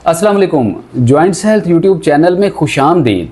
अस्सलाम वालेकुम। Joints health YouTube channel में खुशामदीद।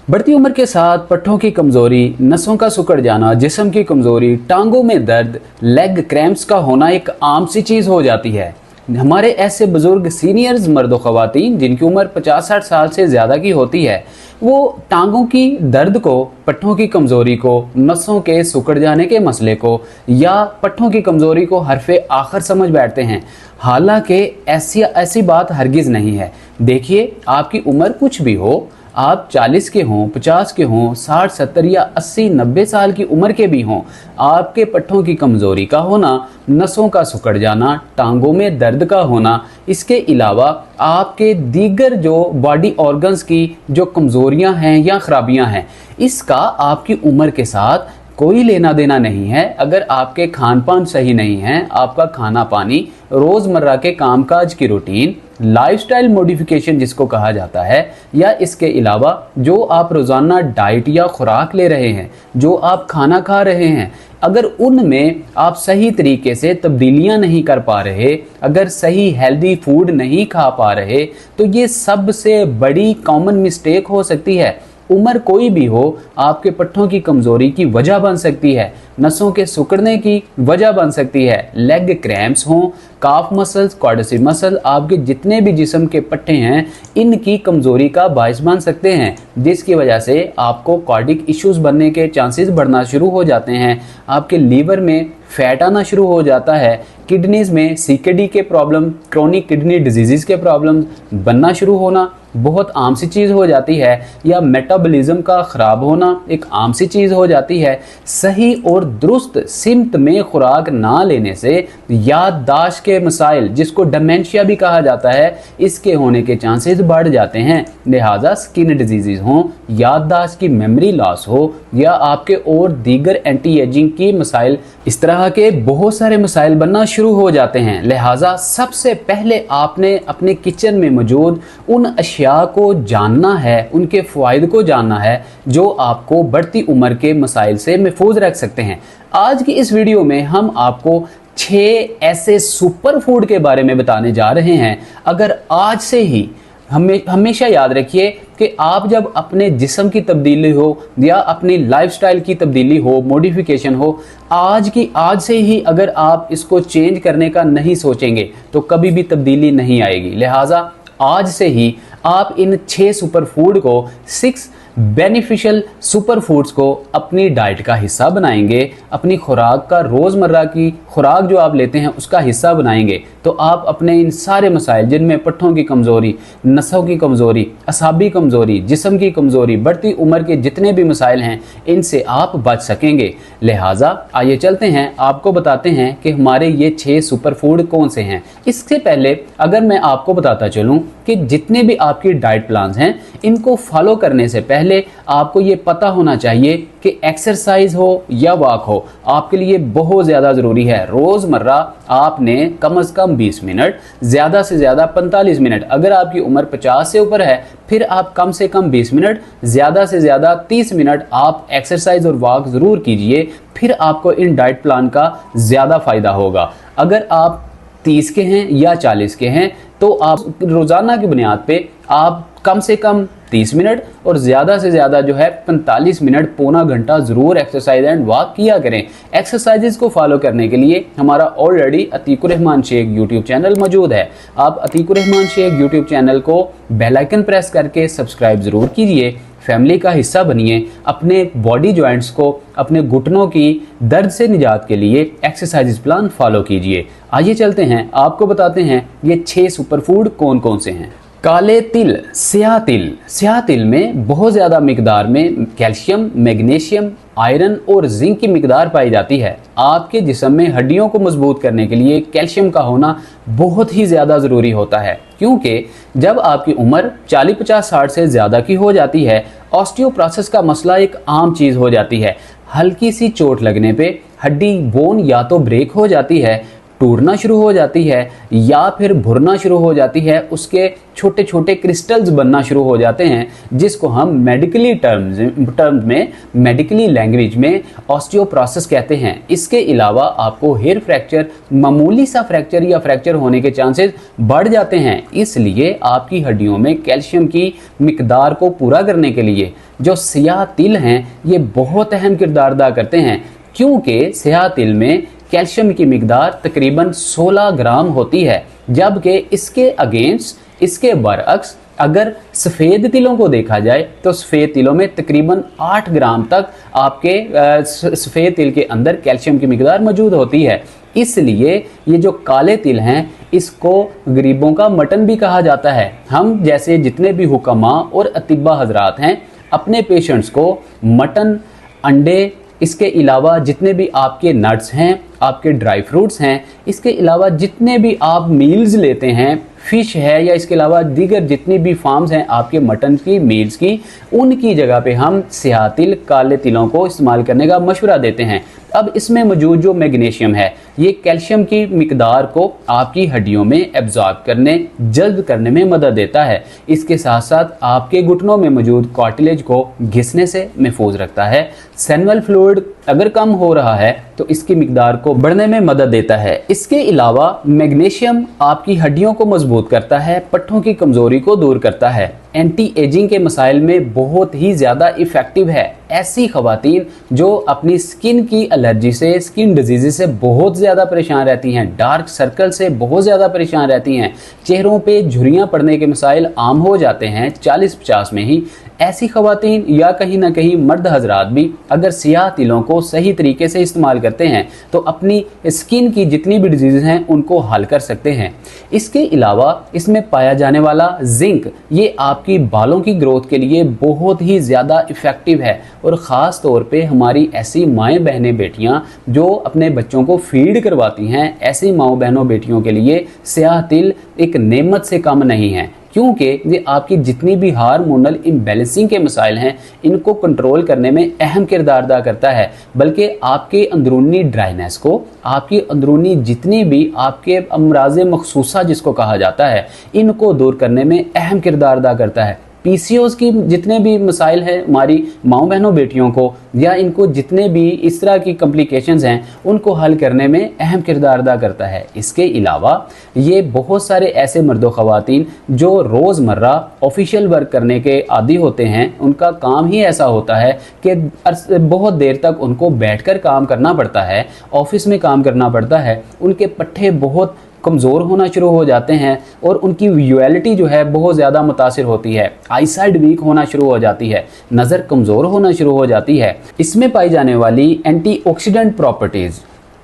बढ़ती उम्र के साथ पट्ठों की कमज़ोरी, नसों का सिकुड़ जाना, जिस्म की कमज़ोरी, टांगों में दर्द, लेग क्रैम्प्स का होना एक आम सी चीज़ हो जाती है। हमारे ऐसे बुज़ुर्ग सीनियर्स मर्द व ख़वातीन जिनकी उम्र 50-60 साल से ज़्यादा की होती है, वो टांगों की दर्द को, पट्ठों की कमज़ोरी को, नसों के सिकुड़ जाने के मसले को या पट्ठों की कमज़ोरी को हरफ़े आखिर समझ बैठते हैं। हालांकि ऐसी बात हरगिज़ नहीं है। देखिए, आपकी उम्र कुछ भी हो, आप 40 के हों, 50 के हों, 60, 70 या 80, 90 साल की उम्र के भी हों, आपके पट्ठों की कमज़ोरी का होना, नसों का सिकुड़ जाना, टांगों में दर्द का होना, इसके अलावा आपके दीगर जो बॉडी ऑर्गन्स की जो कमज़ोरियां हैं या ख़राबियां हैं, इसका आपकी उम्र के साथ कोई लेना देना नहीं है। अगर आपके खान पान सही नहीं है, आपका खाना पानी, रोज़मर्रा के कामकाज की रूटीन, लाइफस्टाइल मॉडिफिकेशन जिसको कहा जाता है, या इसके अलावा जो आप रोज़ाना डाइट या खुराक ले रहे हैं, जो आप खाना खा रहे हैं, अगर उनमें आप सही तरीके से तब्दीलियां नहीं कर पा रहे, अगर सही हेल्दी फूड नहीं खा पा रहे, तो ये सबसे बड़ी कॉमन मिस्टेक हो सकती है। उम्र कोई भी हो, आपके पट्ठों की कमज़ोरी की वजह बन सकती है, नसों के सिकुड़ने की वजह बन सकती है, लेग क्रैम्प्स हों, काफ मसल्स, क्वाड्रिसेप मसल, आपके जितने भी जिस्म के पट्टे हैं, इनकी कमज़ोरी का बायस बन सकते हैं, जिसकी वजह से आपको कार्डिक इश्यूज़ बनने के चांसेस बढ़ना शुरू हो जाते हैं, आपके लीवर में फैट आना शुरू हो जाता है, किडनीज़ में सीकेडी के प्रॉब्लम, क्रोनिक किडनी डिजीज़ के प्रॉब्लम बनना शुरू होना बहुत आम सी चीज़ हो जाती है, या मेटाबॉलिज्म का ख़राब होना एक आम सी चीज़ हो जाती है। सही और दुरुस्त सिमत में खुराक ना लेने से याददाश्त के मसाइल, जिसको डिमेंशिया भी कहा जाता है, इसके होने के चांसेस बढ़ जाते हैं। लिहाजा स्किन डिजीज़ हों, याददाश्त की मेमोरी लॉस हो, या आपके और दीगर एंटी एजिंग की मसाइल, इस तरह के बहुत सारे मसाइल बनना शुरू हो जाते हैं। लिहाजा सबसे पहले आपने अपने किचन में मौजूद उन अशिया को जानना है, उनके फ़वाइद को जानना है, जो आपको बढ़ती उम्र के मसाइल से महफूज रख सकते हैं। आज की इस वीडियो में हम आपको 6 ऐसे सुपर फूड के बारे में बताने जा रहे हैं। अगर आज से ही हमेशा याद रखिए कि आप जब अपने जिस्म की तब्दीली हो या अपनी लाइफस्टाइल की तब्दीली हो, मॉडिफिकेशन हो, आज से ही अगर आप इसको चेंज करने का नहीं सोचेंगे तो कभी भी तब्दीली नहीं आएगी। लिहाजा आज से ही आप इन 6 सुपर फूड को, 6 बेनिफिशियल सुपर फूड्स को अपनी डाइट का हिस्सा बनाएंगे, अपनी खुराक का, रोज़मर्रा की खुराक जो आप लेते हैं उसका हिस्सा बनाएंगे, तो आप अपने इन सारे मसाइल, जिनमें पट्ठों की कमज़ोरी, नसों की कमज़ोरी, असाबी कमज़ोरी, जिस्म की कमज़ोरी, बढ़ती उम्र के जितने भी मसाइल हैं, इनसे आप बच सकेंगे। लिहाजा आइए चलते हैं, आपको बताते हैं कि हमारे ये 6 सुपर फूड कौन से हैं। इससे पहले अगर मैं आपको बताता चलूँ कि जितने भी आपकी डाइट प्लान्स हैं, इनको फॉलो करने से पहले आपको ये पता होना चाहिए कि एक्सरसाइज हो या वॉक हो, आपके लिए बहुत ज़्यादा ज़रूरी है। रोज़मर्रा आपने कम से कम 20 मिनट, ज़्यादा से ज़्यादा 45 मिनट, अगर आपकी उम्र 50 से ऊपर है फिर आप कम से कम 20 मिनट, ज़्यादा से ज़्यादा 30 मिनट आप एक्सरसाइज और वॉक ज़रूर कीजिए, फिर आपको इन डाइट प्लान का ज़्यादा फ़ायदा होगा। अगर आप 30 के हैं या 40 के हैं तो आप रोज़ाना की बुनियाद पे आप कम से कम 30 मिनट और ज़्यादा से ज़्यादा जो है 45 मिनट, पौना घंटा ज़रूर एक्सरसाइज एंड वॉक किया करें। एक्सरसाइजेस को फॉलो करने के लिए हमारा already Atiqur Rahman Shaikh YouTube channel मौजूद है। आप अतीकुर रहमान शेख यूट्यूब चैनल को बेल आइकन प्रेस करके सब्सक्राइब ज़रूर कीजिए, फैमिली का हिस्सा बनिए, अपने बॉडी जॉइंट्स को, अपने घुटनों की दर्द से निजात के लिए एक्सरसाइज प्लान फॉलो कीजिए। आइए चलते हैं, आपको बताते हैं ये 6 सुपर फूड कौन कौन से हैं। काले तिल, स्याह तिल। स्याह तिल में बहुत ज़्यादा मिकदार में कैल्शियम, मैग्नीशियम, आयरन और जिंक की मिकदार पाई जाती है। आपके जिस्म में हड्डियों को मजबूत करने के लिए कैल्शियम का होना बहुत ही ज़्यादा ज़रूरी होता है, क्योंकि जब आपकी उम्र 40, 50, 60 से ज़्यादा की हो जाती है, ऑस्टियोप्रोसिस का मसला एक आम चीज़ हो जाती है। हल्की सी चोट लगने पे हड्डी, बोन या तो ब्रेक हो जाती है, टूटना शुरू हो जाती है या फिर भुरना शुरू हो जाती है, उसके छोटे छोटे क्रिस्टल्स बनना शुरू हो जाते हैं, जिसको हम मेडिकली टर्म्स में, मेडिकली लैंग्वेज में ऑस्टियोप्रोसिस कहते हैं। इसके अलावा आपको हेयर फ्रैक्चर, मामूली सा फ्रैक्चर या फ्रैक्चर होने के चांसेस बढ़ जाते हैं। इसलिए आपकी हड्डियों में कैल्शियम की मिकदार को पूरा करने के लिए जो स्याह तिल हैं, ये बहुत अहम किरदार अदा करते हैं, क्योंकि स्याह तिल में कैल्शियम की मिकदार तकरीबन 16 ग्राम होती है, जबकि इसके अगेंस्ट, इसके बरअक्स अगर सफ़ेद तिलों को देखा जाए तो सफ़ेद तिलों में तकरीबन 8 ग्राम तक आपके सफ़ेद तिल के अंदर कैल्शियम की मिकदार मौजूद होती है। इसलिए ये जो काले तिल हैं, इसको गरीबों का मटन भी कहा जाता है। हम जैसे जितने भी हुक्मा और अतिबा हजरात हैं, अपने पेशेंट्स को मटन, अंडे, इसके अलावा जितने भी आपके नट्स हैं, आपके ड्राई फ्रूट्स हैं, इसके अलावा जितने भी आप मील्स लेते हैं, फ़िश है या इसके अलावा दीगर जितनी भी फार्म्स हैं आपके मटन की, मील्स की, उनकी जगह पे हम स्याह तिल, काले तिलों को इस्तेमाल करने का मशवरा देते हैं। अब इसमें मौजूद जो मैग्नीशियम है, ये कैल्शियम की मिकदार को आपकी हड्डियों में एब्जॉर्ब करने, जल्द करने में मदद देता है। इसके साथ साथ आपके घुटनों में मौजूद कार्टिलेज को घिसने से महफूज रखता है। सेनुअल फ्लूइड अगर कम हो रहा है तो इसकी मिकदार को बढ़ने में मदद देता है। इसके अलावा मैग्नीशियम आपकी हड्डियों को मजबूत करता है, पट्ठों की कमजोरी को दूर करता है, एंटी एजिंग के मसाइल में बहुत ही ज़्यादा इफ़ेक्टिव है। ऐसी ख़वातीन जो अपनी स्किन की एलर्जी से, स्किन डिजीज़ से बहुत ज़्यादा परेशान रहती हैं, डार्क सर्कल से बहुत ज़्यादा परेशान रहती हैं, चेहरों पे झुर्रियाँ पड़ने के मसाइल आम हो जाते हैं 40-50 में ही, ऐसी ख़वातीन या कहीं ना कहीं मर्द हजरात भी अगर स्याह तिलों को सही तरीके से इस्तेमाल करते हैं तो अपनी स्किन की जितनी भी डिजीज़ हैं उनको हल कर सकते हैं। इसके अलावा इसमें पाया जाने वाला जिंक, ये आपकी बालों की ग्रोथ के लिए बहुत ही ज़्यादा इफ़ेक्टिव है, और ख़ास तौर पे हमारी ऐसी माएँ बहनें बेटियाँ जो अपने बच्चों को फीड करवाती हैं, ऐसी माओ बहनों बेटियों के लिए स्याह तिल एक नेमत से कम नहीं है, क्योंकि ये आपकी जितनी भी हार्मोनल इम्बैलेंसिंग के मसाइल हैं इनको कंट्रोल करने में अहम किरदार अदा करता है, बल्कि आपके अंदरूनी ड्राइनेस को, आपकी अंदरूनी जितनी भी आपके अमराज़ मखसूसा जिसको कहा जाता है, इनको दूर करने में अहम किरदार अदा करता है। पीसीओएस की जितने भी मसाइल हैं हमारी माओ बहनों बेटियों को, या इनको जितने भी इस तरह की कॉम्प्लिकेशंस हैं उनको हल करने में अहम किरदार अदा करता है। इसके अलावा ये बहुत सारे ऐसे मर्दों ख़वातीन जो रोज़मर्रा ऑफिशियल वर्क करने के आदी होते हैं, उनका काम ही ऐसा होता है कि बहुत देर तक उनको बैठकर काम करना पड़ता है, ऑफिस में काम करना पड़ता है, उनके पट्ठे बहुत कमज़ोर होना शुरू हो जाते हैं और उनकी विजुअलिटी जो है बहुत ज़्यादा मुतासिर होती है, आईसाइट वीक होना शुरू हो जाती है, नज़र कमज़ोर होना शुरू हो जाती है। इसमें पाई जाने वाली एंटीऑक्सीडेंट प्रॉपर्टीज़,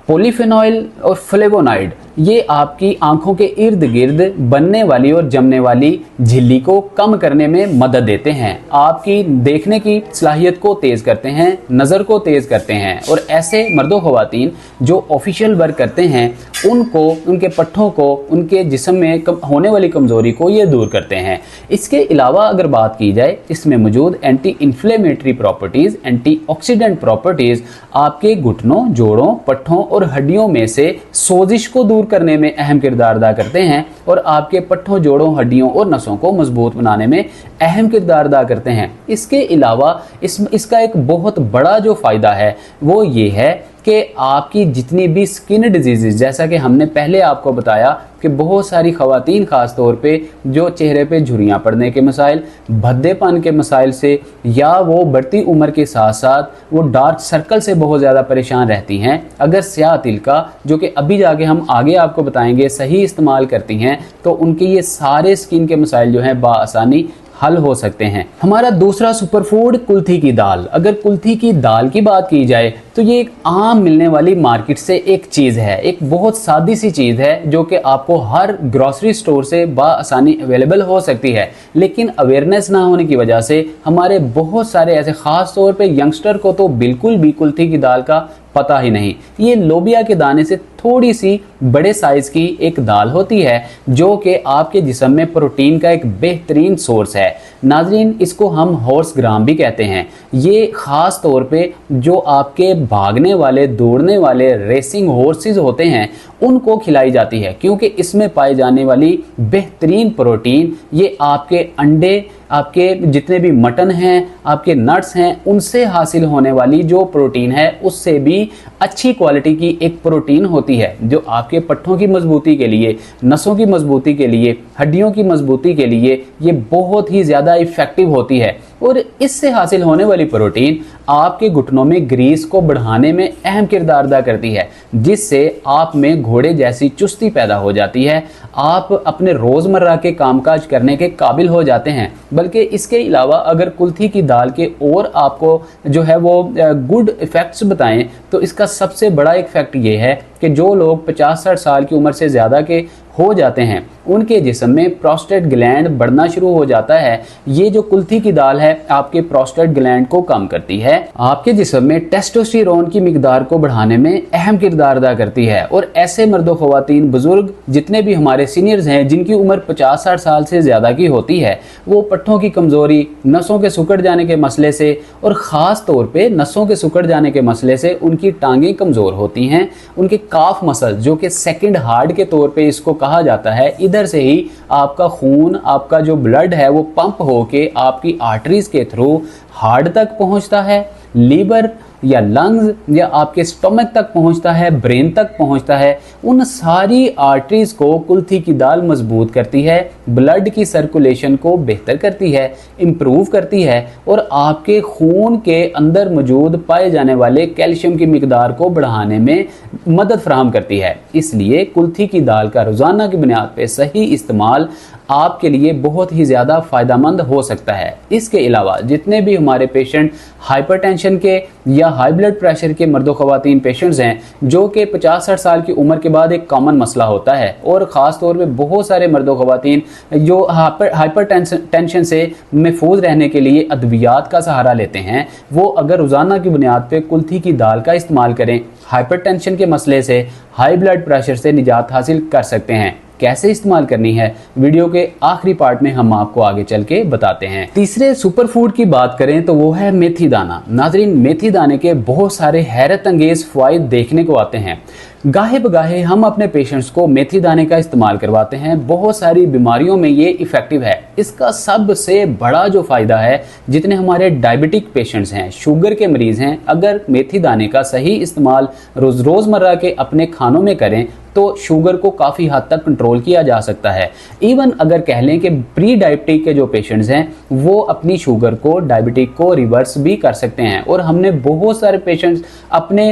पॉलीफेनॉल और फ्लेवोनाइड, ये आपकी आंखों के इर्द गिर्द बनने वाली और जमने वाली झिल्ली को कम करने में मदद देते हैं, आपकी देखने की सलाहियत को तेज़ करते हैं, नज़र को तेज़ करते हैं, और ऐसे मर्दों ख़वातीन जो ऑफिशियल वर्क करते हैं उनको, उनके पट्ठों को, उनके जिस्म में होने वाली कमज़ोरी को ये दूर करते हैं। इसके अलावा अगर बात की जाए, इसमें मौजूद anti inflammatory properties, antioxidant properties आपके घुटनों, जोड़ों, पट्ठों और हड्डियों में से सोजिश को दूर करने में अहम किरदार अदा करते हैं, और आपके पट्ठों, जोड़ों, हड्डियों और नसों को मजबूत बनाने में अहम किरदार अदा करते हैं। इसके अलावा इसका एक बहुत बड़ा जो फ़ायदा है वो ये है कि आपकी जितनी भी स्किन डिजीज़, जैसा कि हमने पहले आपको बताया कि बहुत सारी ख़वातीन ख़ास तौर पे जो चेहरे पे झुर्रियाँ पड़ने के मसाइल, भद्देपन के मसाइल से, या वो बढ़ती उम्र के साथ साथ वो डार्क सर्कल से बहुत ज़्यादा परेशान रहती हैं, अगर स्याह तिल का, जो कि अभी जाके हम आगे आपको बताएंगे, सही इस्तेमाल करती हैं तो उनके ये सारे स्किन के मसाइल जो हैं बाआसानी हल हो सकते हैं। हमारा दूसरा सुपरफूड कुल्थी की दाल। अगर कुल्थी की दाल की बात की जाए तो ये एक आम मिलने वाली मार्केट से एक चीज़ है, एक बहुत सादी सी चीज़ है जो कि आपको हर ग्रोसरी स्टोर से बाआसानी अवेलेबल हो सकती है, लेकिन अवेयरनेस ना होने की वजह से हमारे बहुत सारे ऐसे, ख़ास तौर पे यंगस्टर को तो बिल्कुल भी कुल्थी की दाल का पता ही नहीं। ये लोबिया के दाने से थोड़ी सी बड़े साइज़ की एक दाल होती है जो कि आपके जिस्म में प्रोटीन का एक बेहतरीन सोर्स है। नाज़रीन, इसको हम हॉर्स ग्राम भी कहते हैं। ये ख़ास तौर पे जो आपके भागने वाले, दौड़ने वाले रेसिंग हॉर्सेस होते हैं उनको खिलाई जाती है, क्योंकि इसमें पाई जाने वाली बेहतरीन प्रोटीन ये आपके अंडे, आपके जितने भी मटन हैं, आपके नट्स हैं, उनसे हासिल होने वाली जो प्रोटीन है उससे भी अच्छी क्वालिटी की एक प्रोटीन होती है, जो आपके पट्ठों की मजबूती के लिए, नसों की मजबूती के लिए, हड्डियों की मजबूती के लिए ये बहुत ही ज़्यादा इफेक्टिव होती है। और इससे हासिल होने वाली प्रोटीन आपके घुटनों में ग्रीस को बढ़ाने में अहम किरदार अदा करती है, जिससे आप में घोड़े जैसी चुस्ती पैदा हो जाती है। आप अपने रोज़मर्रा के कामकाज करने के काबिल हो जाते हैं। बल्कि इसके अलावा अगर कुल्थी की दाल के और आपको जो है वो गुड इफ़ेक्ट्स बताएं तो इसका सबसे बड़ा इफेक्ट ये है कि जो लोग 50-60 साल की उम्र से ज़्यादा के हो जाते हैं उनके जिस्म में प्रोस्टेट ग्लैंड बढ़ना शुरू हो जाता है। ये जो कुल्थी की दाल है आपके प्रोस्टेट ग्लैंड को कम करती है, आपके जिस्म में टेस्टोस्टेरोन की मिकदार को बढ़ाने में अहम किरदार अदा करती है। और ऐसे मर्दों ख़वातीन बुजुर्ग जितने भी हमारे सीनियर्स हैं जिनकी उम्र 50-60 साल से ज़्यादा की होती है, वो पट्ठों की कमज़ोरी, नसों के सिकुड़ जाने के मसले से और ख़ास तौर पर नसों के सिकुड़ जाने के मसले से उनकी टांगें कमज़ोर होती हैं। उनके काफ मसल जो कि सेकंड हार्ट के तौर पे इसको कहा जाता है, इधर से ही आपका खून, आपका जो ब्लड है वो पंप होके आपकी आर्टरीज के थ्रू हार्ट तक पहुंचता है, लीवर या लंग्स या आपके स्टमक तक पहुंचता है, ब्रेन तक पहुंचता है। उन सारी आर्टरीज को कुल्थी की दाल मजबूत करती है, ब्लड की सर्कुलेशन को बेहतर करती है, इम्प्रूव करती है और आपके खून के अंदर मौजूद पाए जाने वाले कैल्शियम की मिकदार को बढ़ाने में मदद फराहम करती है। इसलिए कुल्थी की दाल का रोज़ाना की बुनियाद पर सही इस्तेमाल आपके लिए बहुत ही ज़्यादा फ़ायदेमंद हो सकता है। इसके अलावा जितने भी हमारे पेशेंट हाइपरटेंशन के या हाई ब्लड प्रेशर के मर्दों ख़वातीन पेशेंट्स हैं, जो कि 50-60 साल की उम्र के बाद एक कॉमन मसला होता है, और ख़ास तौर पे बहुत सारे मर्दों ख़वातीन जो हाइपरटेंशन से महफूज रहने के लिए अद्वियात का सहारा लेते हैं, वो अगर रोज़ाना की बुनियाद पर कुल्थी की दाल का इस्तेमाल करें, हाइपरटेंशन के मसले से, हाई ब्लड प्रेशर से निजात हासिल कर सकते हैं। कैसे इस्तेमाल करनी है वीडियो के आखिरी पार्ट में हम आपको आगे चल के बताते हैं। तीसरे सुपर फूड की बात करें तो वो है मेथी दाना। नाजरीन, मेथी दाने के बहुत सारे हैरत अंगेज फ़वाइद देखने को आते हैं। गाहे बगाहे हम अपने पेशेंट्स को मेथी दाने का इस्तेमाल करवाते हैं, बहुत सारी बीमारियों में ये इफ़ेक्टिव है। इसका सबसे बड़ा जो फ़ायदा है, जितने हमारे डायबिटिक पेशेंट्स हैं, शुगर के मरीज़ हैं, अगर मेथी दाने का सही इस्तेमाल रोज़मर्रा के अपने खानों में करें तो शुगर को काफ़ी हद तक कंट्रोल किया जा सकता है। इवन अगर कह लें कि प्री डायबिटिक के जो पेशेंट्स हैं वो अपनी शुगर को, डायबिटिक को रिवर्स भी कर सकते हैं। और हमने बहुत सारे पेशेंट्स अपने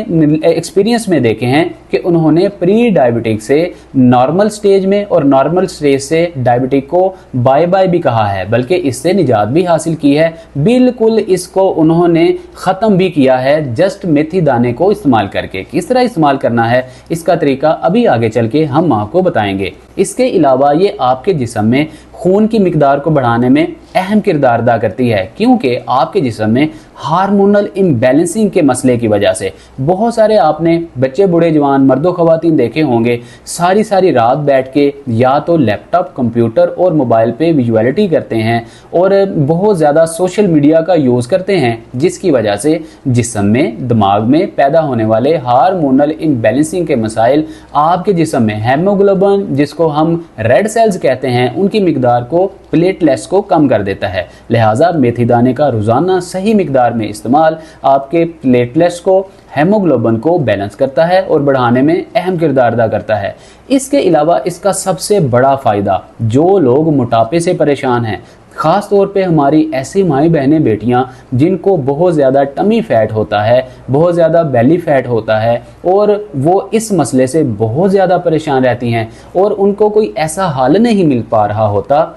एक्सपीरियंस में देखे हैं कि उन्होंने प्री डायबिटिक से नॉर्मल स्टेज में और नॉर्मल स्टेज से डायबिटिक को बाय बाय भी कहा है, बल्कि इससे निजात भी हासिल की है। बिल्कुल इसको उन्होंने ख़त्म भी किया है जस्ट मेथी दाने को इस्तेमाल करके। किस तरह इस्तेमाल करना है इसका तरीका अभी आगे चल के हम आपको बताएंगे। इसके अलावा ये आपके जिस्म में खून की मिकदार को बढ़ाने में अहम किरदार अदा करती है, क्योंकि आपके जिस्म में हार्मोनल इम्बैलेंसिंग के मसले की वजह से बहुत सारे आपने बच्चे, बूढ़े, जवान, मर्दों, ख़वातीन देखे होंगे, सारी रात बैठ के या तो लैपटॉप, कंप्यूटर और मोबाइल पे विजुअलिटी करते हैं और बहुत ज़्यादा सोशल मीडिया का यूज़ करते हैं, जिसकी वजह से जिस्म में, दिमाग में पैदा होने वाले हार्मोनल इम्बैलेंसिंग के मसाइल आपके जिस्म में हेमोग्लोबिन, जिसको हम रेड सेल्स कहते हैं, उनकी मिकदार को, प्लेटलेट्स को कम कर देता है। लिहाजा मेथी दाने का रोज़ाना सही मिकदार में इस्तेमाल आपके प्लेटलेट्स को, हेमोग्लोबिन को बैलेंस करता है और बढ़ाने में अहम किरदार अदा करता है। इसके अलावा इसका सबसे बड़ा फ़ायदा, जो लोग मोटापे से परेशान हैं, ख़ास तौर पे हमारी ऐसी माई बहनें, बेटियां जिनको बहुत ज़्यादा टमी फैट होता है, बहुत ज़्यादा बेली फैट होता है और वो इस मसले से बहुत ज़्यादा परेशान रहती हैं और उनको कोई ऐसा हल नहीं मिल पा रहा होता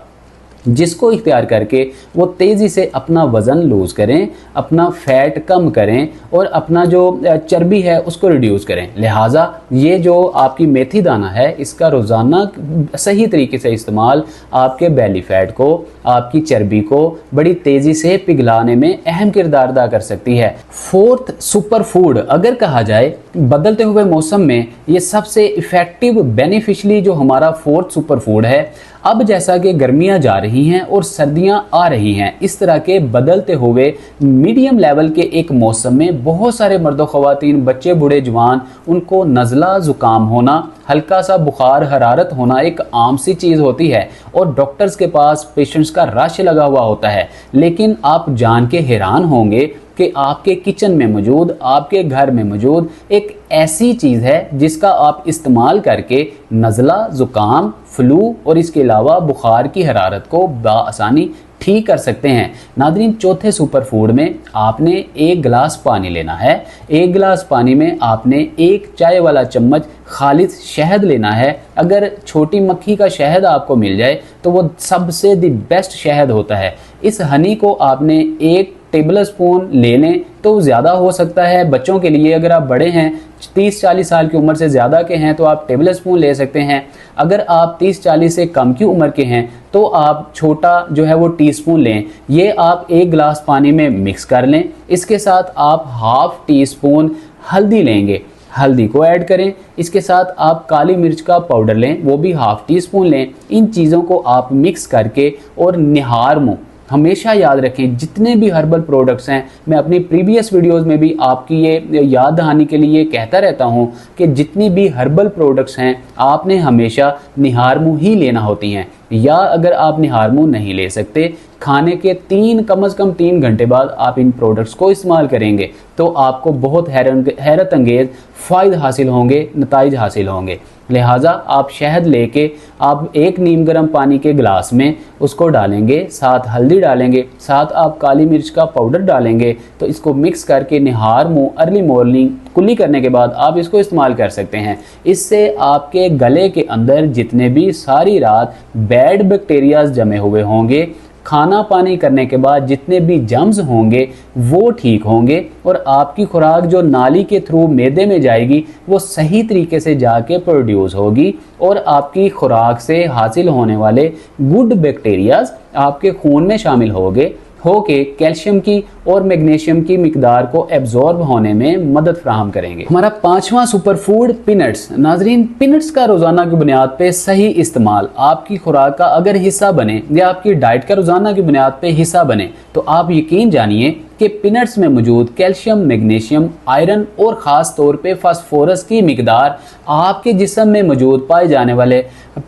जिसको इख्तियार करके वो तेज़ी से अपना वज़न लूज़ करें, अपना फ़ैट कम करें और अपना जो चर्बी है उसको रिड्यूस करें। लिहाजा ये जो आपकी मेथी दाना है, इसका रोज़ाना सही तरीके से इस्तेमाल आपके बेली फ़ैट को, आपकी चर्बी को बड़ी तेज़ी से पिघलाने में अहम किरदार अदा कर सकती है। फोर्थ सुपर फूड अगर कहा जाए बदलते हुए मौसम में ये सबसे इफ़ेक्टिव बेनिफिशली जो हमारा फोर्थ सुपर फूड है। अब जैसा कि गर्मियां जा रही हैं और सर्दियां आ रही हैं, इस तरह के बदलते हुए मीडियम लेवल के एक मौसम में बहुत सारे मर्दो ख़वातीन, बच्चे, बूढ़े, जवान, उनको नज़ला ज़ुकाम होना, हल्का सा बुखार, हरारत होना एक आम सी चीज़ होती है और डॉक्टर्स के पास पेशेंट्स का रश लगा हुआ होता है। लेकिन आप जान के हैरान होंगे कि आपके किचन में मौजूद, आपके घर में मौजूद एक ऐसी चीज़ है जिसका आप इस्तेमाल करके नज़ला, ज़ुकाम, फ्लू और इसके अलावा बुखार की हरारत को बआसानी ठीक कर सकते हैं। नादरीन, चौथे सुपर फूड में आपने एक गिलास पानी लेना है। एक गिलास पानी में आपने एक चाय वाला चम्मच खालिस शहद लेना है। अगर छोटी मक्खी का शहद आपको मिल जाए तो वो सबसे दी बेस्ट शहद होता है। इस हनी को आपने एक टेबल स्पून ले लें तो ज़्यादा हो सकता है बच्चों के लिए। अगर आप बड़े हैं, 30-40 साल की उम्र से ज़्यादा के हैं, तो आप टेबल स्पून ले सकते हैं। अगर आप 30-40 से कम की उम्र के हैं तो आप छोटा जो है वो टीस्पून लें। ये आप एक गिलास पानी में मिक्स कर लें। इसके साथ आप हाफ टी स्पून हल्दी लेंगे, हल्दी को ऐड करें। इसके साथ आप काली मिर्च का पाउडर लें, वो भी हाफ टी स्पून लें। इन चीज़ों को आप मिक्स करके और निहार मुँह, हमेशा याद रखें जितने भी हर्बल प्रोडक्ट्स हैं, मैं अपनी प्रीवियस वीडियोस में भी आपकी ये याद दहानी के लिए कहता रहता हूं कि जितनी भी हर्बल प्रोडक्ट्स हैं आपने हमेशा निहार मुँह ही लेना होती हैं। या अगर आप निहार मुँह नहीं ले सकते, खाने के कम से कम 3 घंटे बाद आप इन प्रोडक्ट्स को इस्तेमाल करेंगे तो आपको बहुत हैरत अंगेज फ़ायदे हासिल होंगे, नताइज हासिल होंगे। लिहाजा आप शहद लेके आप एक नीम गर्म पानी के गिलास में उसको डालेंगे, साथ हल्दी डालेंगे, साथ आप काली मिर्च का पाउडर डालेंगे। तो इसको मिक्स करके निहार मुँह अर्ली मॉर्निंग कुल्ली करने के बाद आप इसको इस्तेमाल कर सकते हैं। इससे आपके गले के अंदर जितने भी सारी रात बैड बैक्टीरियाज जमे हुए होंगे, खाना पानी करने के बाद जितने भी जम्स होंगे वो ठीक होंगे और आपकी खुराक जो नाली के थ्रू मैदे में जाएगी वो सही तरीके से जाके प्रोड्यूस होगी और आपकी खुराक से हासिल होने वाले गुड बैक्टीरियाज आपके खून में शामिल होके कैल्शियम की और मैग्नीशियम की मिकदार को एब्जॉर्ब होने में मदद फराहम करेंगे। हमारा 5वां सुपर फूड पीनट्स। नाजरीन, पीनट्स का रोजाना की बुनियाद पे सही इस्तेमाल आपकी खुराक का अगर हिस्सा बने या आपकी डाइट का रोजाना की बुनियाद पे हिस्सा बने तो आप यकीन जानिए कि पीनट्स में मौजूद कैल्शियम, मैग्नीशियम, आयरन और ख़ास तौर पे फास्फोरस की मिकदार आपके जिस्म में मौजूद पाए जाने वाले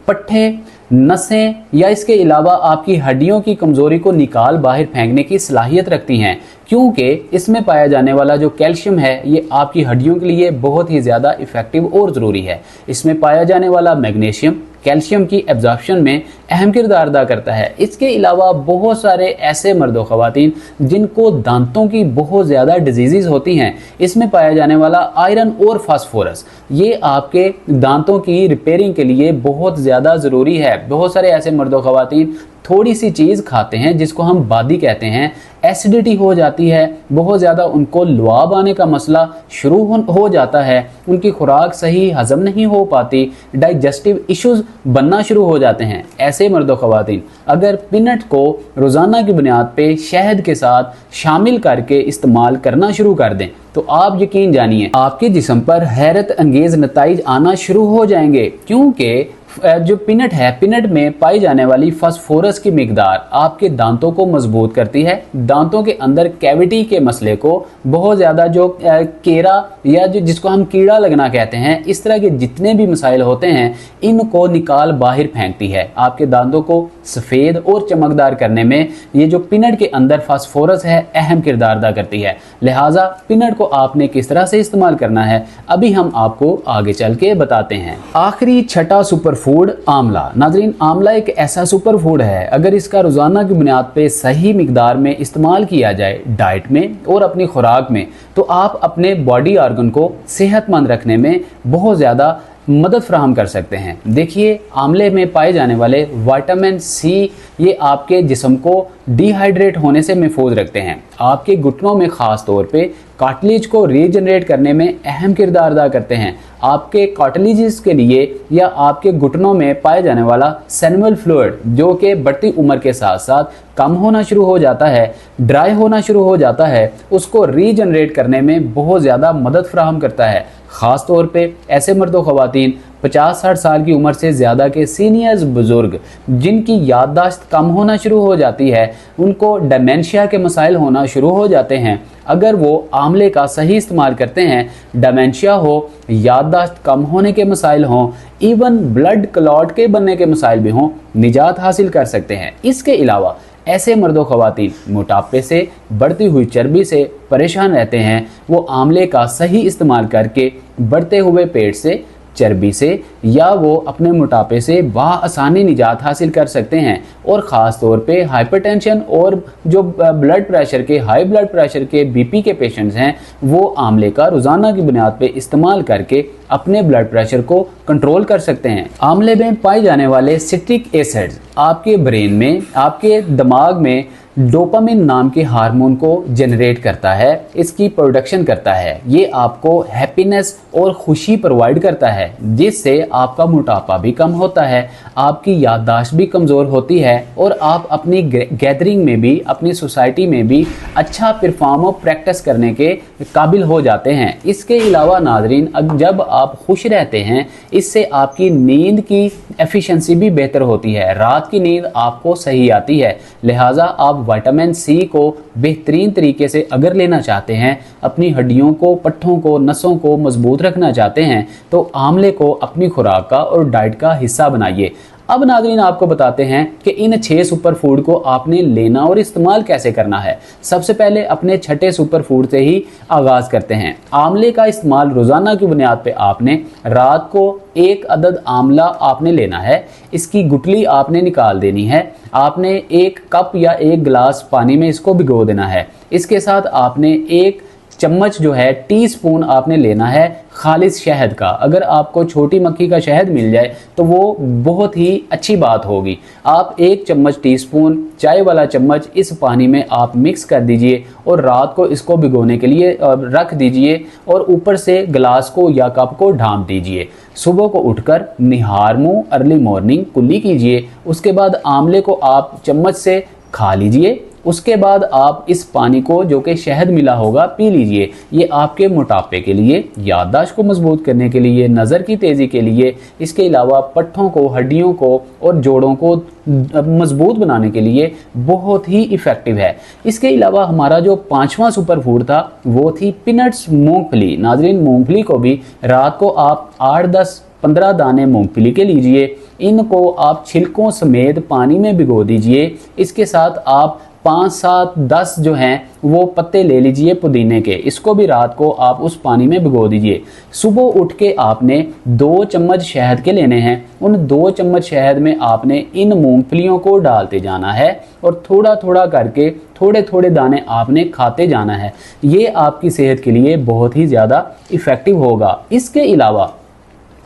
पट्टे, नसें या इसके अलावा आपकी हड्डियों की कमज़ोरी को निकाल बाहर फेंकने की सलाहियत रखती हैं, क्योंकि इसमें पाया जाने वाला जो कैल्शियम है ये आपकी हड्डियों के लिए बहुत ही ज़्यादा इफ़ेक्टिव और ज़रूरी है। इसमें पाया जाने वाला मैग्नीशियम कैल्शियम की एब्जॉर्प्शन में अहम किरदार अदा करता है। इसके अलावा बहुत सारे ऐसे मर्द व ख़वातीन जिनको दांतों की बहुत ज़्यादा डिजीज़ होती हैं, इसमें पाया जाने वाला आयरन और फास्फोरस ये आपके दांतों की रिपेयरिंग के लिए बहुत ज़्यादा ज़रूरी है। बहुत सारे ऐसे मर्द व ख़वातीन थोड़ी सी चीज़ खाते हैं जिसको हम बादी कहते हैं, एसिडिटी हो जाती है, बहुत ज़्यादा उनको लुआब आने का मसला शुरू हो जाता है, उनकी खुराक सही हजम नहीं हो पाती, डाइजेस्टिव इश्यूज बनना शुरू हो जाते हैं। ऐसे मर्दो ख़वातीन अगर पीनट को रोज़ाना की बुनियाद पे शहद के साथ शामिल करके इस्तेमाल करना शुरू कर दें तो आप यकीन जानिए आपके जिस्म पर हैरत अंगेज नताइज आना शुरू हो जाएंगे, क्योंकि जो पीनट है, पीनट में पाई जाने वाली फास्फोरस की मिकदार आपके दांतों को मजबूत करती है। दांतों के अंदर कैविटी के मसले को बहुत ज़्यादा जो केरा या जो जिसको हम कीड़ा लगना कहते हैं, इस तरह के जितने भी मसाइल होते हैं इनको निकाल बाहर फेंकती है। आपके दांतों को सफ़ेद और चमकदार करने में ये जो पीनट के अंदर फास्फोरस है अहम किरदार अदा करती है। लिहाजा पीनट को आपने किस तरह से इस्तेमाल करना है अभी हम आपको आगे चल के बताते हैं। आखिरी छठा सुपर फूड आंवला। नाजरीन, आंवला एक ऐसा सुपर फूड है अगर इसका रोजाना की बुनियाद पे सही मिकदार में इस्तेमाल किया जाए डाइट में और अपनी खुराक में तो आप अपने बॉडी ऑर्गन को सेहतमंद रखने में बहुत ज़्यादा मदद फराहम कर सकते हैं। देखिए, आंवले में पाए जाने वाले विटामिन सी ये आपके जिस्म को डिहाइड्रेट होने से महफूज रखते हैं। आपके घुटनों में ख़ास तौर पे कार्टिलेज को रीजनरेट करने में अहम किरदार अदा करते हैं। आपके कार्टिलेजेस के लिए या आपके घुटनों में पाए जाने वाला सेनुअल फ्लूइड जो कि बढ़ती उम्र के साथ साथ कम होना शुरू हो जाता है, ड्राई होना शुरू हो जाता है, उसको रीजनरेट करने में बहुत ज़्यादा मदद फराहम करता है। ख़ास तौर पे ऐसे मर्द व ख़वातीन 50-60 साल की उम्र से ज़्यादा के सीनियर्स बुज़ुर्ग जिनकी याददाश्त कम होना शुरू हो जाती है, उनको डेमेंशिया के मसाइल होना शुरू हो जाते हैं, अगर वो आंवले का सही इस्तेमाल करते हैं, डेमेंशिया हो, याददाश्त कम होने के मसाइल हों, इवन ब्लड क्लॉट के बनने के मसाइल भी हों, निजात हासिल कर सकते हैं। इसके अलावा ऐसे मर्दों ख़वातीन मोटापे से, बढ़ती हुई चर्बी से परेशान रहते हैं, वो आंवले का सही इस्तेमाल करके बढ़ते हुए पेट से, चर्बी से या वो अपने मोटापे से आसानी निजात हासिल कर सकते हैं। और ख़ास तौर पे हाइपरटेंशन और जो ब्लड प्रेशर के, हाई ब्लड प्रेशर के, बीपी के पेशेंट्स हैं, वो आंवले का रोज़ाना की बुनियाद पे इस्तेमाल करके अपने ब्लड प्रेशर को कंट्रोल कर सकते हैं। आंवले में पाए जाने वाले सिट्रिक एसिड्स आपके ब्रेन में, आपके दिमाग में डोपामिन नाम के हार्मोन को जनरेट करता है, इसकी प्रोडक्शन करता है। ये आपको हैप्पीनेस और खुशी प्रोवाइड करता है, जिससे आपका मोटापा भी कम होता है, आपकी याददाश्त भी कमज़ोर होती है और आप अपनी गैदरिंग में भी, अपनी सोसाइटी में भी अच्छा परफॉर्म और प्रैक्टिस करने के काबिल हो जाते हैं। इसके अलावा नाज़रीन, जब आप खुश रहते हैं, इससे आपकी नींद की एफिशिएंसी भी बेहतर होती है, रात की नींद आपको सही आती है। लिहाजा आप विटामिन सी को बेहतरीन तरीके से अगर लेना चाहते हैं, अपनी हड्डियों को, पट्ठों को, नसों को मजबूत रखना चाहते हैं, तो आंवले को अपनी खुराक का और डाइट का हिस्सा बनाइए। अब नाज़रीन आपको बताते हैं कि इन 6 सुपर फूड को आपने लेना और इस्तेमाल कैसे करना है। सबसे पहले अपने छठे सुपर फूड से ही आगाज़ करते हैं। आंवले का इस्तेमाल रोज़ाना की बुनियाद पे आपने रात को 1 अदद आंवला आपने लेना है, इसकी गुठली आपने निकाल देनी है, आपने 1 कप या 1 गिलास पानी में इसको भिगो देना है। इसके साथ आपने 1 चम्मच जो है, टीस्पून आपने लेना है खालिस शहद का। अगर आपको छोटी मक्खी का शहद मिल जाए तो वो बहुत ही अच्छी बात होगी। आप 1 चम्मच टीस्पून, चाय वाला चम्मच इस पानी में आप मिक्स कर दीजिए और रात को इसको भिगोने के लिए रख दीजिए और ऊपर से गिलास को या कप को ढांप दीजिए। सुबह को उठकर निहार मुंह अर्ली मॉर्निंग कुल्ली कीजिए। उसके बाद आंवले को आप चम्मच से खा लीजिए। उसके बाद आप इस पानी को, जो कि शहद मिला होगा, पी लीजिए। ये आपके मोटापे के लिए, याददाश्त को मजबूत करने के लिए, नज़र की तेज़ी के लिए, इसके अलावा पट्ठों को, हड्डियों को और जोड़ों को मजबूत बनाने के लिए बहुत ही इफ़ेक्टिव है। इसके अलावा हमारा जो 5वां सुपर फूड था वो थी पीनट्स, मूंगफली। नाज़रीन, मूंगफली को भी रात को आप 8, 10, 15 दाने मूंगफली के लीजिए। इनको आप छिलकों समेत पानी में भिगो दीजिए। इसके साथ आप 5, 7, 10 जो हैं वो पत्ते ले लीजिए पुदीने के, इसको भी रात को आप उस पानी में भिगो दीजिए। सुबह उठ के आपने 2 चम्मच शहद के लेने हैं। उन 2 चम्मच शहद में आपने इन मूंगफलियों को डालते जाना है और थोड़ा थोड़ा करके थोड़े थोड़े दाने आपने खाते जाना है। ये आपकी सेहत के लिए बहुत ही ज़्यादा इफ़ेक्टिव होगा। इसके अलावा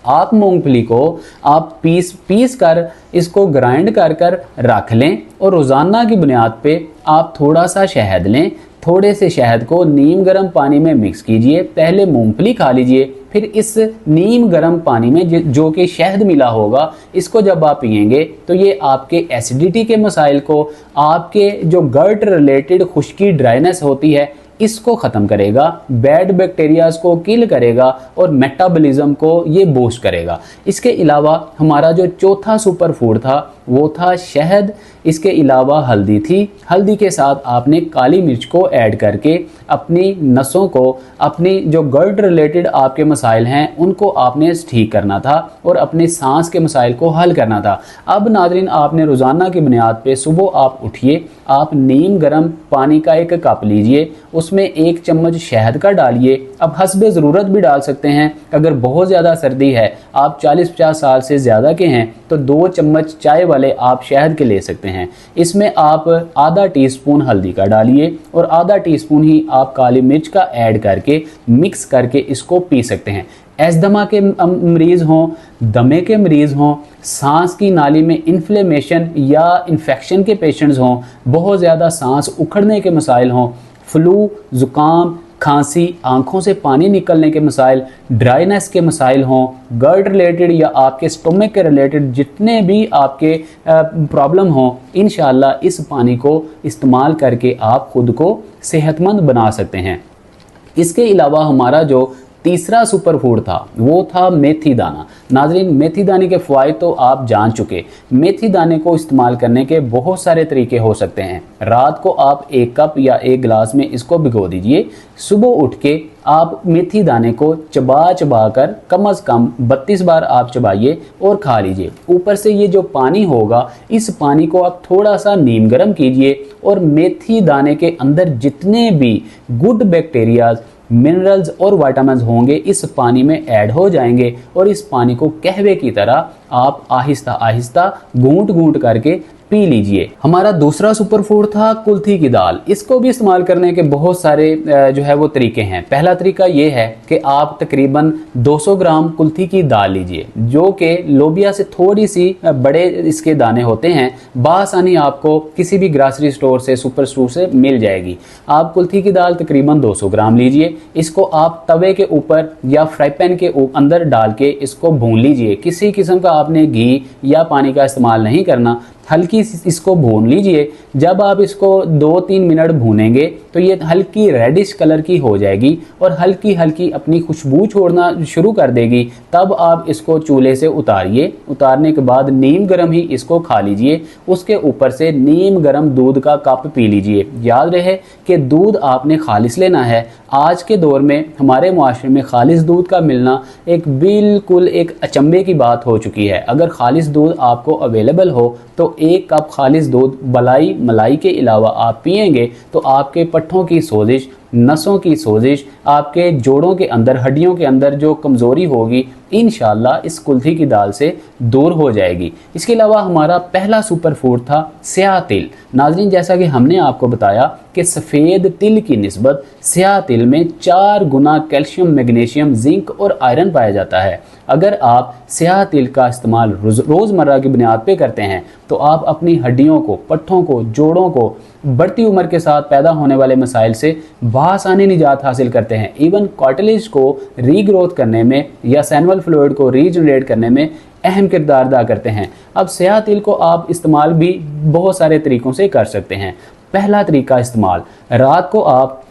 आप मूंगफली को आप पीस कर इसको ग्राइंड कर रख लें और रोज़ाना की बुनियाद पे आप थोड़ा सा शहद लें। थोड़े से शहद को नीम गर्म पानी में मिक्स कीजिए। पहले मूंगफली खा लीजिए, फिर इस नीम गर्म पानी में जो कि शहद मिला होगा, इसको जब आप पिएंगे तो ये आपके एसिडिटी के मसाइल को, आपके जो गट रिलेटेड खुश्की, ड्राइनेस होती है, इसको ख़त्म करेगा, बैड बैक्टीरियाज को किल करेगा और मेटाबॉलिज्म को ये बूस्ट करेगा। इसके अलावा हमारा जो चौथा सुपर फूड था वो था शहद। इसके अलावा हल्दी थी। हल्दी के साथ आपने काली मिर्च को ऐड करके अपनी नसों को, अपनी जो गट रिलेटेड आपके मसाइल हैं, उनको आपने ठीक करना था और अपने सांस के मसाइल को हल करना था। अब नाज़रीन, आपने रोज़ाना की बुनियाद पे सुबह आप उठिए, आप नीम गर्म पानी का 1 कप लीजिए, उसमें 1 चम्मच शहद का डालिए। अब हस्बे ज़रूरत भी डाल सकते हैं। अगर बहुत ज़्यादा सर्दी है, आप 40-50 साल से ज़्यादा के हैं, तो 2 चम्मच चाय वाले आप शहद के ले सकते हैं। इसमें आप आधा टीस्पून हल्दी का डालिए और आधा टीस्पून ही आप काली मिर्च का ऐड करके मिक्स करके इसको पी सकते हैं। एस्थमा के मरीज़ हों, दमे के मरीज़ हों, सांस की नाली में इन्फ्लेमेशन या इन्फेक्शन के पेशेंट्स हों, बहुत ज़्यादा सांस उखड़ने के मसाइल हों, फ्लू, ज़ुकाम, खांसी, आंखों से पानी निकलने के मसाइल, ड्राइनेस के मसाइल हों, गट रिलेटेड या आपके स्टोमक के रिलेटेड जितने भी आपके प्रॉब्लम हों, इंशाल्लाह इस पानी को इस्तेमाल करके आप खुद को सेहतमंद बना सकते हैं। इसके अलावा हमारा जो तीसरा सुपर फूड था वो था मेथी दाना। नाजरीन, मेथी दाने के फ़वाइद तो आप जान चुके। मेथी दाने को इस्तेमाल करने के बहुत सारे तरीके हो सकते हैं। रात को आप 1 कप या 1 गिलास में इसको भिगो दीजिए। सुबह उठ के आप मेथी दाने को चबा चबा कर कम से कम 32 बार आप चबाइए और खा लीजिए। ऊपर से ये जो पानी होगा, इस पानी को आप थोड़ा सा नीम गर्म कीजिए और मेथी दाने के अंदर जितने भी गुड बैक्टीरियाज, मिनरल्स और विटामिन्स होंगे इस पानी में ऐड हो जाएंगे और इस पानी को कहवे की तरह आप आहिस्ता आहिस्ता घूंट घूंट करके पी लीजिए। हमारा दूसरा सुपर फूड था कुल्थी की दाल। इसको भी इस्तेमाल करने के बहुत सारे जो है वो तरीके हैं। पहला तरीका ये है कि आप तकरीबन 200 ग्राम कुल्थी की दाल लीजिए, जो कि लोबिया से थोड़ी सी बड़े इसके दाने होते हैं। बासानी आपको किसी भी ग्रासरी स्टोर से, सुपर स्टोर से मिल जाएगी। आप कुल्थी की दाल तकरीबन 200 ग्राम लीजिए। इसको आप तवे के ऊपर या फ्राई पैन के अंदर डाल के इसको भून लीजिए। किसी किस्म का आपने घी या पानी का इस्तेमाल नहीं करना, हल्की इसको भून लीजिए। जब आप इसको 2-3 मिनट भूनेंगे तो ये हल्की रेडिश कलर की हो जाएगी और हल्की हल्की अपनी खुशबू छोड़ना शुरू कर देगी। तब आप इसको चूल्हे से उतारिए। उतारने के बाद नीम गर्म ही इसको खा लीजिए। उसके ऊपर से नीम गर्म दूध का कप पी लीजिए। याद रहे कि दूध आपने खालिस लेना है। आज के दौर में हमारे मुआशरे में खालिस दूध का मिलना बिल्कुल एक अचंभे की बात हो चुकी है। अगर खालिस दूध आपको अवेलेबल हो तो 1 कप खालिस दूध मलाई के अलावा आप पिएंगे तो आपके पट्ठों की सोजिश, नसों की सोजिश, आपके जोड़ों के अंदर, हड्डियों के अंदर जो कमज़ोरी होगी, इंशाल्लाह इस कुल्थी की दाल से दूर हो जाएगी। इसके अलावा हमारा पहला सुपर फूड था स्याह तिल। नाज़रीन, जैसा कि हमने आपको बताया कि सफ़ेद तिल की निस्बत स्याह तिल में 4 गुना कैल्शियम, मैग्नीशियम, जिंक और आयरन पाया जाता है। अगर आप स्याह तिल का इस्तेमाल रोज़मर्रा की बुनियाद पे करते हैं तो आप अपनी हड्डियों को, पट्ठों को, जोड़ों को बढ़ती उम्र के साथ पैदा होने वाले मसाइल से बआसानी निजात हासिल करते हैं। इवन कार्टिलेज को रीग्रोथ करने में या सैनुअल फ्लूइड को रीजनरेट करने में अहम किरदार अदा करते हैं। अब स्याह तिल को आप इस्तेमाल भी बहुत सारे तरीक़ों से कर सकते हैं। पहला तरीका इस्तेमाल, रात को आप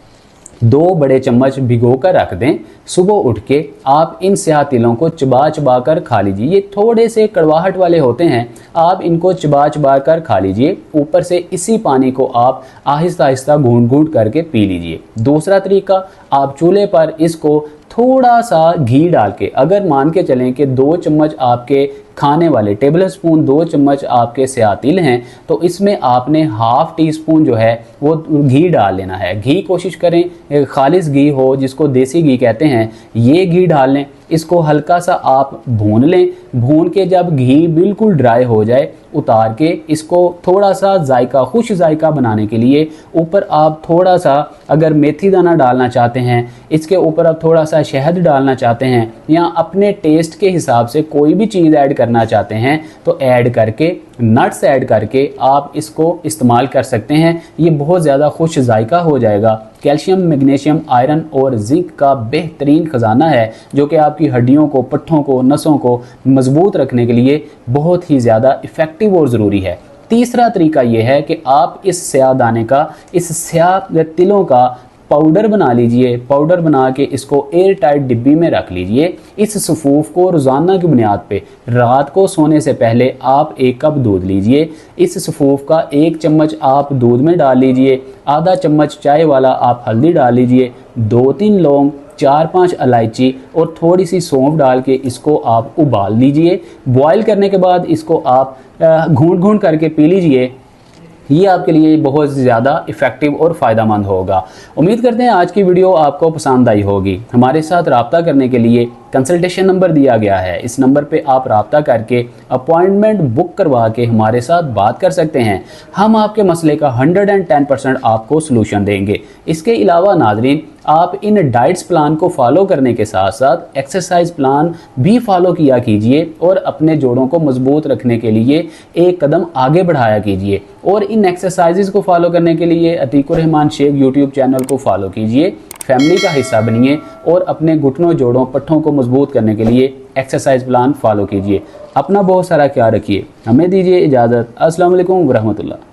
2 बड़े चम्मच भिगो कर रख दें। सुबह उठ के आप इन स्याह तिलों को चबा चबा कर खा लीजिए। ये थोड़े से कड़वाहट वाले होते हैं, आप इनको चबा चबा कर खा लीजिए। ऊपर से इसी पानी को आप आहिस्ता आहिस्ता घूंट घूंट करके पी लीजिए। दूसरा तरीका, आप चूल्हे पर इसको थोड़ा सा घी डाल के, अगर मान के चलें कि 2 चम्मच आपके खाने वाले टेबल स्पून 2 चम्मच आपके स्याह तिल हैं तो इसमें आपने ½ टीस्पून जो है वो घी डाल लेना है। घी कोशिश करें खालिस घी हो, जिसको देसी घी कहते हैं, ये घी डाल लें। इसको हल्का सा आप भून लें। भून के जब घी बिल्कुल ड्राई हो जाए, उतार के इसको थोड़ा सा जायका, खुश जायका बनाने के लिए ऊपर आप थोड़ा सा अगर मेथी दाना डालना चाहते हैं, इसके ऊपर आप थोड़ा सा शहद डालना चाहते हैं या अपने टेस्ट के हिसाब से कोई भी चीज़ ऐड करना चाहते हैं तो ऐड करके, नट्स ऐड करके आप इसको इस्तेमाल कर सकते हैं। ये बहुत ज़्यादा खुश जायका हो जाएगा। कैल्शियम, मैग्नीशियम, आयरन और जिंक का बेहतरीन ख़जाना है जो कि आपकी हड्डियों को, पट्ठों को, नसों को मजबूत रखने के लिए बहुत ही ज़्यादा इफ़ेक्टिव और ज़रूरी है। तीसरा तरीका यह है कि आप इस स्याह दाने का, इस स्याह तिलों का पाउडर बना लीजिए। पाउडर बना के इसको एयर टाइट डिब्बी में रख लीजिए। इस सफ़ूफ को रोज़ाना की बुनियाद पे रात को सोने से पहले आप 1 कप दूध लीजिए। इस सफ़ूफ का 1 चम्मच आप दूध में डाल लीजिए। आधा चम्मच चाय वाला आप हल्दी डाल लीजिए। 2-3 लौंग, 4-5 इलायची और थोड़ी सी सौंफ डाल के इसको आप उबाल लीजिए। बॉयल करने के बाद इसको आप घूंट घूंट करके पी लीजिए। ये आपके लिए बहुत ज़्यादा इफ़ेक्टिव और फ़ायदेमंद होगा। उम्मीद करते हैं आज की वीडियो आपको पसंद आई होगी। हमारे साथ रब्ता करने के लिए कंसल्टेशन नंबर दिया गया है। इस नंबर पे आप रब्ता करके अपॉइंटमेंट बुक करवा के हमारे साथ बात कर सकते हैं। हम आपके मसले का 110% आपको सलूशन देंगे। इसके अलावा नाजरीन, आप इन डाइट्स प्लान को फॉलो करने के साथ साथ एक्सरसाइज प्लान भी फॉलो किया कीजिए और अपने जोड़ों को मजबूत रखने के लिए एक कदम आगे बढ़ाया कीजिए। और इन एक्सरसाइजेज को फॉलो करने के लिए अतीकुर रहमान शेख यूट्यूब चैनल को फॉलो कीजिए, फैमिली का हिस्सा बनिए और अपने घुटनों, जोड़ों, पट्ठों को मजबूत करने के लिए एक्सरसाइज प्लान फॉलो कीजिए। अपना बहुत सारा ख्याल रखिए। हमें दीजिए इजाज़त। अस्सलाम वालेकुम व रहमतुल्लाह।